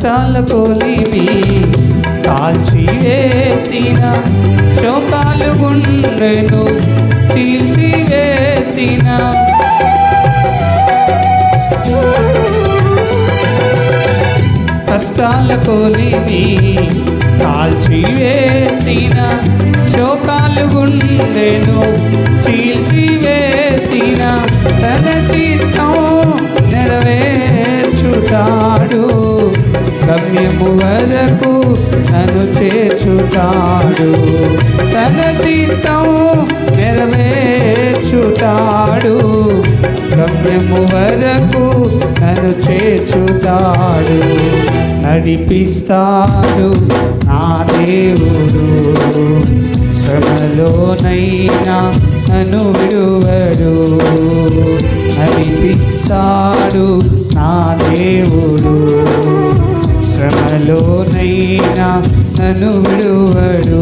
కొలిమి కాల్చివేసిన శోకాలు గుండెను చీల్చివేసిన కష్టాల కొలిమి కాల్చివేసిన శోకాలు గుండెను చీల్చివేసిన తన చిత్తం నెరవేర్చుతాడు గమ్యము వరకు నన్ను చేర్చుతాడు తన చిత్తం నెరవేర్చుతాడు గమ్యము వరకు నన్ను చేర్చుతాడు నడిపిస్తాడు నా దేవుడు శ్రమలోనైనా నన్ను విడువడు నడిపిస్తాడు నా దేవుడు శ్రమలోనైనా నన్ను విడువడు